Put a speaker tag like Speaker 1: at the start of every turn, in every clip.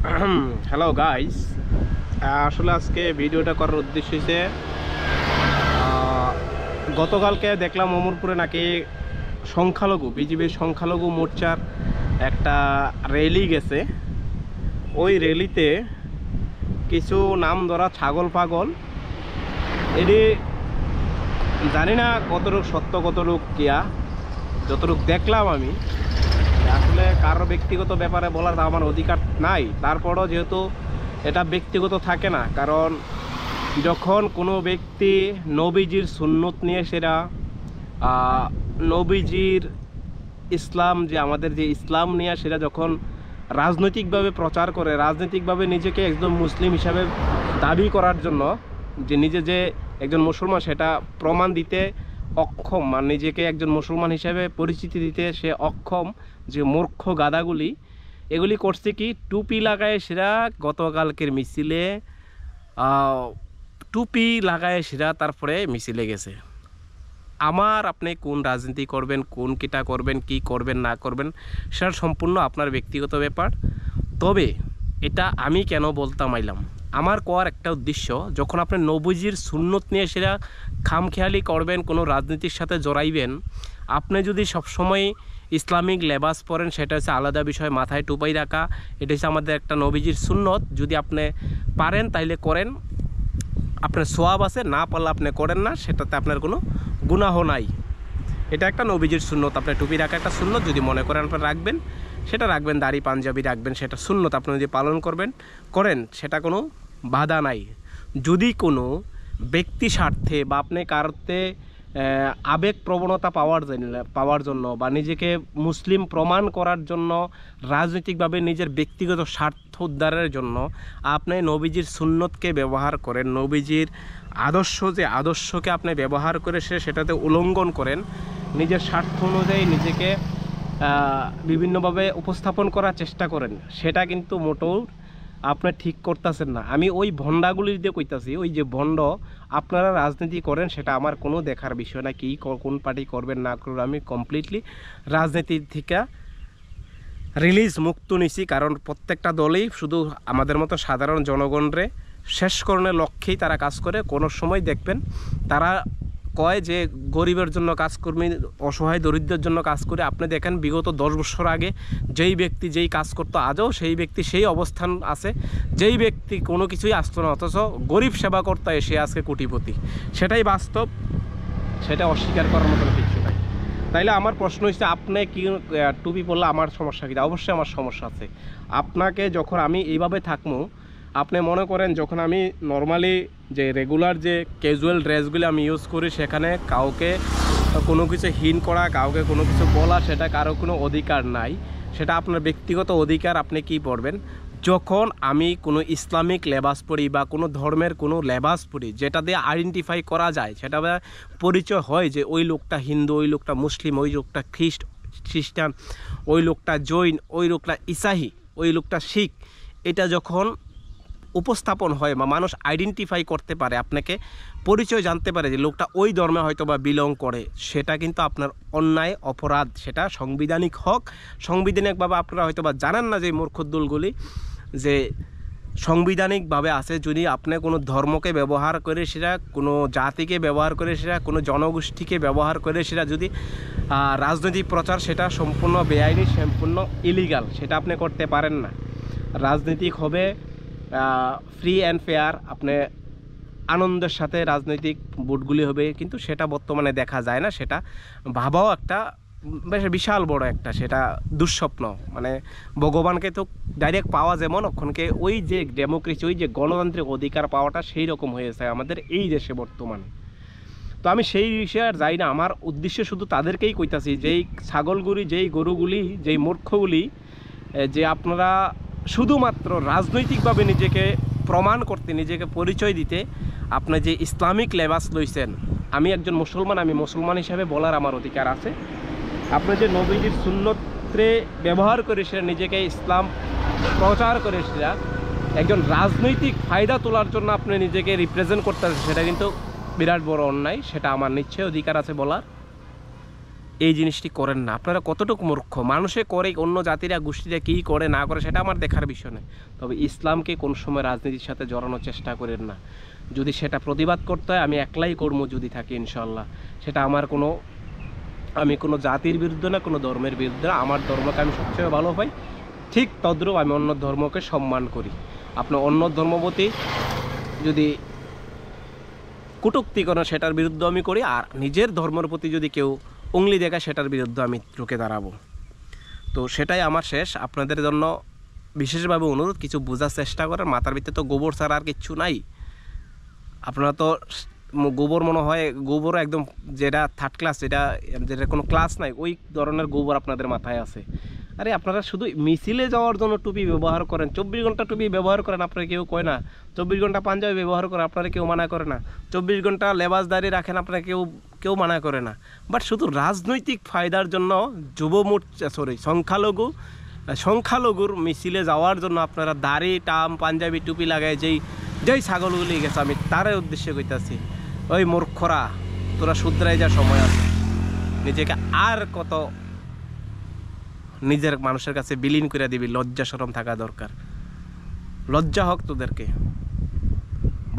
Speaker 1: Hello guys, আসলে আজকে ভিডিওটা করার উদ্দেশ্য হচ্ছে গতকালকে দেখলাম অমরপুরে নাকি সংখ্যালঘু বিজেপির সংখ্যালঘু মোর্চার একটা র্যালি গেছে। ওই র্যালিতে কিছু নাম ধরা ছাগল পাগল, এটি জানি না কতটুক সত্য কতটুক কিয়া, যতটুক দেখলাম আমি। আসলে কারো ব্যক্তিগত ব্যাপারে বলার আমার অধিকার নাই, তারপরও যেহেতু এটা ব্যক্তিগত থাকে না, কারণ যখন কোনো ব্যক্তি নবীজির সুন্নত নিয়ে সেটা নবীজির ইসলাম যে আমাদের যে ইসলাম নিয়ে সেটা যখন রাজনৈতিকভাবে প্রচার করে, রাজনৈতিকভাবে নিজেকে একজন মুসলিম হিসাবে দাবি করার জন্য, যে নিজে যে একজন মুসলমান সেটা প্রমাণ দিতে অক্ষম, মানে নিজেকে একজন মুসলমান হিসাবে পরিচিতি দিতে সে অক্ষম, যে মূর্খ গাদাগুলি এগুলি করছে কি, টুপি লাগায় সেরা গতকালকের মিছিলে টুপি লাগায় সেরা তারপরে মিছিলে গেছে। আমার আপনি কোন রাজনীতি করবেন, কোন কিটা করবেন, কি করবেন না করবেন সেটা সম্পূর্ণ আপনার ব্যক্তিগত ব্যাপার। তবে এটা আমি কেন বলতাম আইলাম, আমার কোয়ার একটা উদ্দেশ্য, যখন আপনি নবীজির সুন্নত নিয়ে সেটা খামখেয়ালি করবেন, কোনো রাজনীতির সাথে জড়াইবেন, আপনি যদি সবসময় ইসলামিক লেবাস পরেন সেটা হচ্ছে আলাদা বিষয়, মাথায় টুপাই রাখা এটা হচ্ছে আমাদের একটা নবীজির সুন্নত। যদি আপনি পারেন তাইলে করেন, আপনার সোয়াব আছে, না পারলে আপনি করেন না, সেটাতে আপনার কোনো গুনাহ নাই। এটা একটা নবীজির সুন্নত, আপনার টুপি রাখা একটা সুন্নত, যদি মনে করেন আপনি রাখবেন সেটা রাখবেন, দাড়ি পাঞ্জাবি রাখবেন, সেটা সুন্নত, আপনি যদি পালন করবেন করেন, সেটা কোনো বাধা নাই। যদি কোনো ব্যক্তি স্বার্থে বা আপনি কারোতে আবেগ প্রবণতা পাওয়ার জন্য বা নিজেকে মুসলিম প্রমাণ করার জন্য, রাজনৈতিকভাবে নিজের ব্যক্তিগত স্বার্থ উদ্ধারের জন্য আপনি নবীজির সুন্নতকে ব্যবহার করেন, নবীজির আদর্শ যে আদর্শকে আপনি ব্যবহার করে সেটাতে উল্লঙ্ঘন করেন, নিজের স্বার্থ অনুযায়ী নিজেকে বিভিন্নভাবে উপস্থাপন করার চেষ্টা করেন, সেটা কিন্তু মোটেও আপনি ঠিক করতেছেন না। আমি ওই ভণ্ডাগুলি দিয়ে কইতাছি, ওই যে ভণ্ড আপনারা রাজনীতি করেন সেটা আমার কোনো দেখার বিষয় না, কি কোন পার্টি করবেন না করবেন, আমি কমপ্লিটলি রাজনীতির থেকে মুক্ত নিছি। কারণ প্রত্যেকটা দলই শুধু আমাদের মতো সাধারণ জনগণরে শেষ করণের লক্ষ্যেই তারা কাজ করে। কোনো সময় দেখবেন তারা কয় যে গরিবের জন্য কাজ করবে, অসহায় দরিদ্রের জন্য কাজ করে। আপনি দেখেন বিগত 10 বছর আগে যেই ব্যক্তি যেই কাজ করতো, আজও সেই ব্যক্তি সেই অবস্থান আছে, যেই ব্যক্তি কোনো কিছুই আসতো না, অথচ গরিব সেবা করতে এসে আজকে কোটিপতি। সেটাই বাস্তব, সেটা অস্বীকার করার মতো কিছু নাই। তাইলে আমার প্রশ্ন হচ্ছে, আপনি কি টুপি পরলে আমার সমস্যা কি? অবশ্যই আমার সমস্যা আছে। আপনাকে যখন আমি এইভাবে থাকবো, আপনি মনে করেন যখন আমি নর্মালি যে রেগুলার যে ক্যাজুয়াল ড্রেসগুলি আমি ইউজ করি, সেখানে কাউকে কোনো কিছু হীন করা, কাউকে কোনো কিছু বলা, সেটা কারো কোনো অধিকার নাই, সেটা আপনার ব্যক্তিগত অধিকার, আপনি কি পরবেন। যখন আমি কোনো ইসলামিক লেবাস পরি বা কোনো ধর্মের কোনো লেবাস পরি যেটা দিয়ে আইডেন্টিফাই করা যায়, সেটা পরিচয় হয় যে ওই লোকটা হিন্দু, ওই লোকটা মুসলিম, ওই লোকটা খ্রিস্টান, ওই লোকটা জৈন, ওই লোকটা ইসাহি, ওই লোকটা শিখ, এটা যখন উপস্থাপন হয় বা মানুষ আইডেন্টিফাই করতে পারে, আপনাকে পরিচয় জানতে পারে যে লোকটা ওই ধর্মে হয়তো বা বিলং করে, সেটা কিন্তু আপনার অন্যায় অপরাধ, সেটা সাংবিধানিক হক। সাংবিধানিকভাবে আপনারা হয়তো বা জানেন না যে মূর্খদুলগুলি যে সাংবিধানিকভাবে আছে, যদি আপনি কোনো ধর্মকে ব্যবহার করে, সেটা কোনো জাতিকে ব্যবহার করে, সেটা কোনো জনগোষ্ঠীকে ব্যবহার করে, সেটা যদি রাজনৈতিক প্রচার, সেটা সম্পূর্ণ বেআইনি, সম্পূর্ণ ইলিগাল, সেটা আপনি করতে পারেন না। রাজনৈতিক হবে ফ্রি অ্যান্ড ফেয়ার, আপনি আনন্দের সাথে রাজনৈতিক ভোটগুলি হবে, কিন্তু সেটা বর্তমানে দেখা যায় না। সেটা ভাবাও একটা বেশ বিশাল বড় একটা সেটা দুঃস্বপ্ন। মানে ভগবানকে তো ডাইরেক্ট পাওয়া যেমন ওখানকে ওই যে ডেমোক্রেসি, ওই যে গণতান্ত্রিক অধিকার পাওয়াটা সেই রকম হয়েছে আমাদের এই দেশে বর্তমানে। তো আমি সেই বিষয়ে আর যাই না, আমার উদ্দেশ্য শুধু তাদেরকেই কইতাছি, যেই ছাগলগুলি, যেই গরুগুলি, যেই মূর্খগুলি, যে আপনারা শুধুমাত্র রাজনৈতিকভাবে নিজেকে প্রমাণ করতে, নিজেকে পরিচয় দিতে আপনি যে ইসলামিক লেবাস লইছেন, আমি একজন মুসলমান, আমি মুসলমান হিসাবে বলার আমার অধিকার আছে। আপনি যে নবীজির সুন্নতে ব্যবহার করে সেটা নিজেকে ইসলাম প্রচার করে, সেটা একজন রাজনৈতিক ফায়দা তোলার জন্য আপনি নিজেকে রিপ্রেজেন্ট করতেছেন, সেটা কিন্তু বিরাট বড় অন্যায়, সেটা আমার নিশ্চয়ই অধিকার আছে বলার। এই জিনিসটি করেন না। আপনারা কতটুকু মূর্খ, মানুষে করে, অন্য জাতিরা গোষ্ঠীরা কী করে না করে সেটা আমার দেখার বিষয় নয়, তবে ইসলামকে কোন সময় রাজনীতির সাথে জড়ানোর চেষ্টা করেন না। যদি সেটা প্রতিবাদ করতে হয় আমি একলাই কর্ম যদি থাকি ইনশাল্লাহ, সেটা আমার কোনো, আমি কোনো জাতির বিরুদ্ধে না, কোনো ধর্মের বিরুদ্ধে না। আমার ধর্মকে আমি সবচেয়ে ভালো পাই, ঠিক তদ্রূপ আমি অন্য ধর্মকে সম্মান করি। আপনার অন্য ধর্মপতি যদি কটূক্তি করেন সেটার বিরুদ্ধে আমি করি, আর নিজের ধর্মের প্রতি যদি কেউ উংলি দেখায় সেটার বিরুদ্ধে আমি রুখে দাঁড়াবো। তো সেটাই আমার শেষ। আপনাদের জন্য বিশেষভাবে অনুরোধ, কিছু বোঝার চেষ্টা করেন। মাথার ভিতরে তো গোবর ছাড়া আর কিচ্ছু নাই। আপনারা তো গোবর মনে হয় গোবরও একদম যেটা থার্ড ক্লাস, যেটা যেটা কোনো ক্লাস নাই, ওই ধরনের গোবর আপনাদের মাথায় আছে। আরে আপনারা শুধু মিছিলে যাওয়ার জন্য টুপি ব্যবহার করেন, 24 ঘন্টা টুপি ব্যবহার করেন, আপনারা কেউ কয় না। 24 ঘন্টা পাঞ্জাবি ব্যবহার করেন, আপনারা কেউ মানা করে না। 24 ঘন্টা লেবাসদারি রাখেন, আপনারা কেউ মানা করে না। বাট শুধু রাজনৈতিক ফায়দার জন্য সংখ্যালঘুর মিছিলে যাওয়ার জন্য আপনারা দাড়ি টাম পাঞ্জাবি টুপি লাগায় যেই ছাগলগুলি গেছে, আমি তারে উদ্দেশ্যে কইতাছি, ওই মূর্খরা, তোরা শুধরাই যা, সময় আছে। নিজেকে আর কত নিজের মানুষের কাছে বিলীন করে দিবি, লজ্জা শরম থাকা দরকার। লজ্জা হোক তোদেরকে।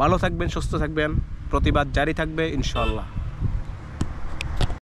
Speaker 1: ভালো থাকবেন, সুস্থ থাকবেন, প্রতিবাদ জারি থাকবে ইনশাআল্লাহ।